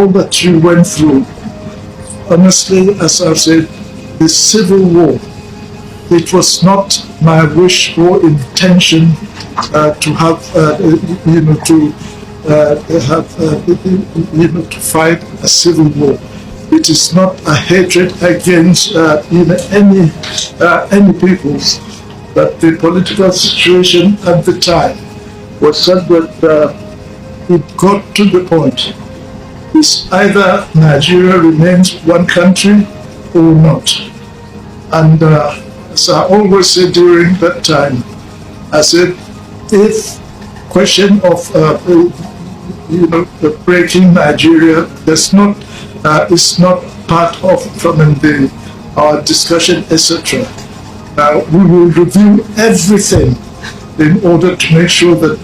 all that you went through. Honestly, as I've said, the civil war, it was not my wish or intention to have, to fight a civil war. It is not a hatred against any peoples, but the political situation at the time was such that it got to the point. It's either Nigeria remains one country or not. And as I always said during that time, I said, if question of breaking Nigeria, it's not part of from our discussion, etc. We will review everything in order to make sure that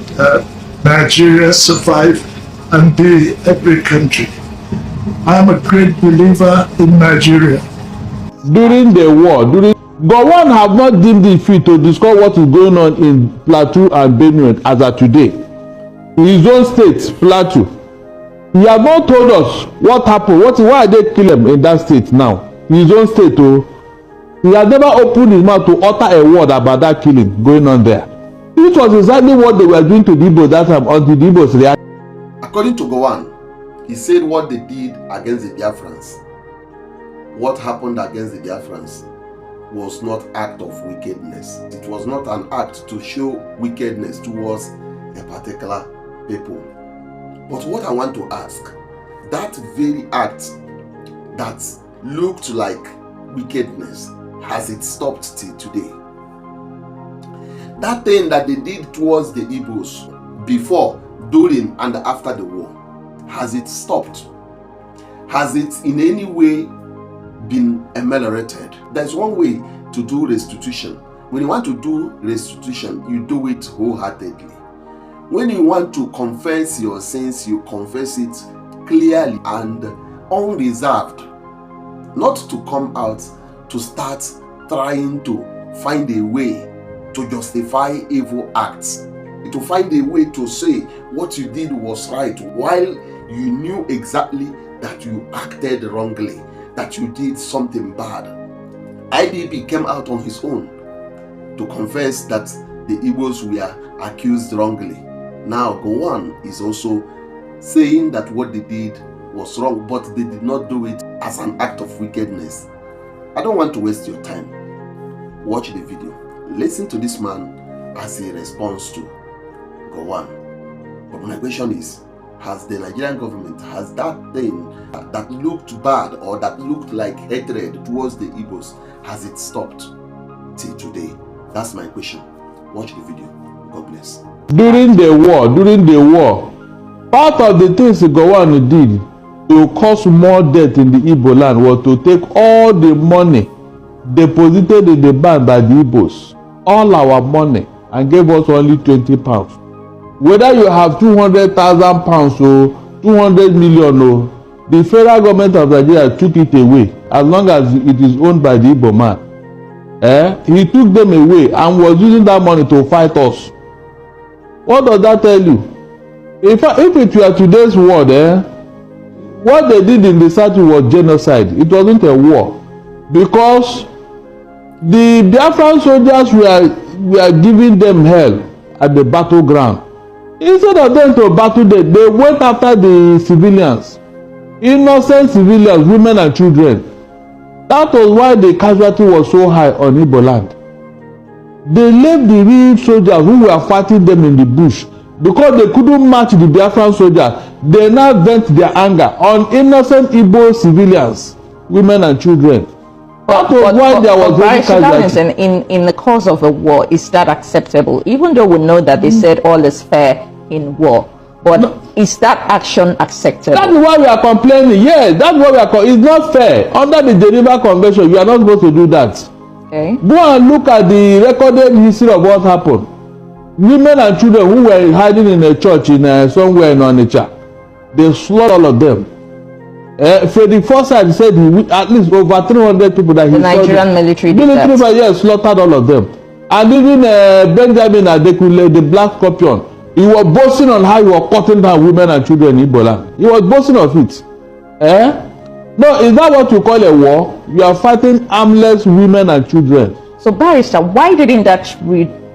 Nigeria survive and be a great country. I am a great believer in Nigeria. During the war, Gowon have not deemed it fit to discuss what is going on in Plateau and Benue as of today. In his own state, Plateau, he has not told us what happened. Why they kill him in that state now? In his own state, he has never opened his mouth to utter a word about that killing going on there. This was exactly what they were doing to the Igbo that time until the Igbos reacted. According to Gowon, he said what they did against the Biafrans, what happened against the Biafrans, was not act of wickedness. It was not an act to show wickedness towards a particular people. But what I want to ask, that very act that looked like wickedness, has it stopped till today? That thing that they did towards the Igbos before, during and after the war, has it stopped? Has it in any way been ameliorated? There's one way to do restitution. When you want to do restitution, you do it wholeheartedly. When you want to confess your sins, you confess it clearly and unreserved. Not to come out to start trying to find a way to justify evil acts, to find a way to say what you did was right while you knew exactly that you acted wrongly, that you did something bad. IDB came out on his own to confess that the Igbos were accused wrongly. Now Gowon is also saying that what they did was wrong, but they did not do it as an act of wickedness. I don't want to waste your time. Watch the video. Listen to this man as he responds to Gowon. But my question is, has the Nigerian government, has that thing that looked bad or that looked like hatred towards the Igbos, has it stopped till today? That's my question. Watch the video. God bless. During the war, part of the things Gowon did to cause more death in the Igbo land was to take all the money deposited in the bank by the Igbos, all our money, and gave us only 20 pounds. Whether you have 200,000 pounds or 200 million, or the federal government of Nigeria took it away as long as it is owned by the Igbo man. He took them away and was using that money to fight us. What does that tell you? If it were today's world, what they did in the South was genocide. It wasn't a war, because the Biafran soldiers were giving them hell at the battleground. Instead of them to battle them, they went after the civilians, innocent civilians, women and children. That was why the casualty was so high on Igbo land. They left the real soldiers who were fighting them in the bush because they couldn't match the Biafran soldiers. They now vent their anger on innocent Igbo civilians, women and children. That was why there was very casualty. In the course of a war, is that acceptable? Even though we know that they said all is fair in war, but is that action acceptable? That's why we are complaining. Yes, that's why we are. It's not fair. Under the Geneva Convention, you are not supposed to do that. Okay. Go and look at the recorded history of what happened. Women and children who were hiding in a church in somewhere in Onitsha, they slaughtered all of them. Freddy Forsyth said at least over 300 people that he slaughtered. The Nigerian military did that. Yes, slaughtered all of them. And even Benjamin Adekunle, the Black Scorpion, he was boasting on how he was cutting down women and children in Igbo land. He was boasting of it. No, is that what you call a war? You are fighting armless women and children. So, Barrister, why didn't that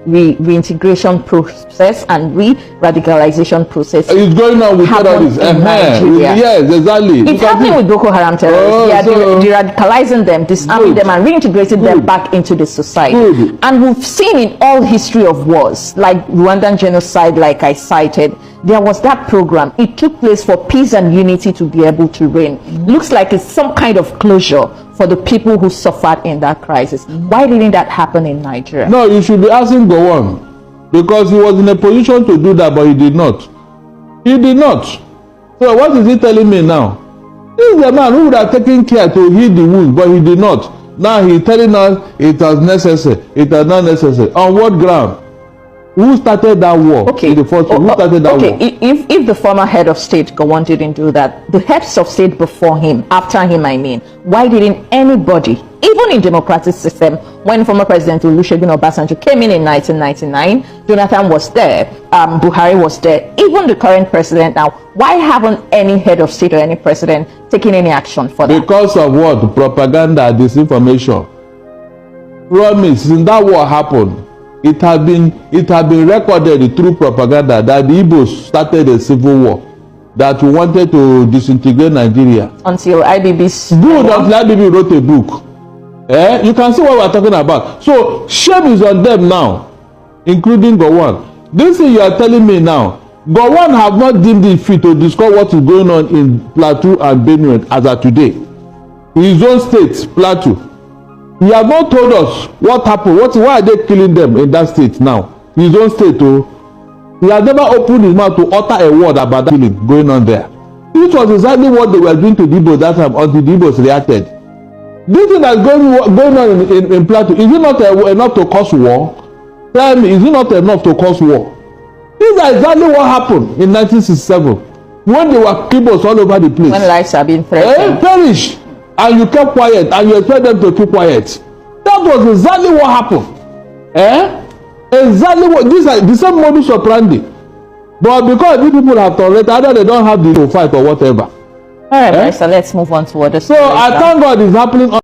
reintegration process and re-radicalization process It's going on with terrorists. in Nigeria? Yes, exactly. It's happening with Boko Haram terrorists. They are de-radicalizing them, disarming them, and reintegrating them back into the society. And we've seen in all history of wars, like Rwandan genocide, like I cited, there was that program. It took place for peace and unity to be able to reign. Looks like it's some kind of closure for the people who suffered in that crisis. Why didn't that happen in Nigeria? No, you should be asking Gowon, because he was in a position to do that, but he did not. He did not. So what is he telling me now? This is the man who would have taken care to heal the wound, but he did not. Now he's telling us it was necessary. It was not necessary. On what ground? Who started that war? Okay. In the first who started that war? If the former head of state, Gowon, didn't do that, the heads of state before him, after him, I mean, why didn't anybody, even in democratic system, when former President Olusegun Obasanjo came in 1999, Jonathan was there, Buhari was there, even the current president now, why haven't any head of state or any president taken any action for that? Because of what? Propaganda, disinformation. Promise, since that war happened, it had been recorded through propaganda that the Igbos started a civil war, that we wanted to disintegrate Nigeria. Until IBB's until IBB wrote a book. You can see what we're talking about. So shame is on them now, including Gowon. This thing you are telling me now, Gowon have not deemed it fit to discuss what is going on in Plateau and Benue as of today. In his own state, Plateau. He has not told us what happened. Why are they killing them in that state now? His own state, he has never opened his mouth to utter a word about that killing going on there. This was exactly what they were doing to the Igbos that time until the Igbos reacted. This thing that's going on in Plateau, is it not enough to cause war? Tell me, is it not enough to cause war? This is exactly what happened in 1967 when there were Igbos all over the place. When lives are being threatened. Perish. And you kept quiet, and you expect them to keep quiet. That was exactly what happened. Exactly what this is the same modus operandi. But because these people have tolerated, either they don't have the to fight or whatever. All right, so let's move on to what the so I thank God it's happening.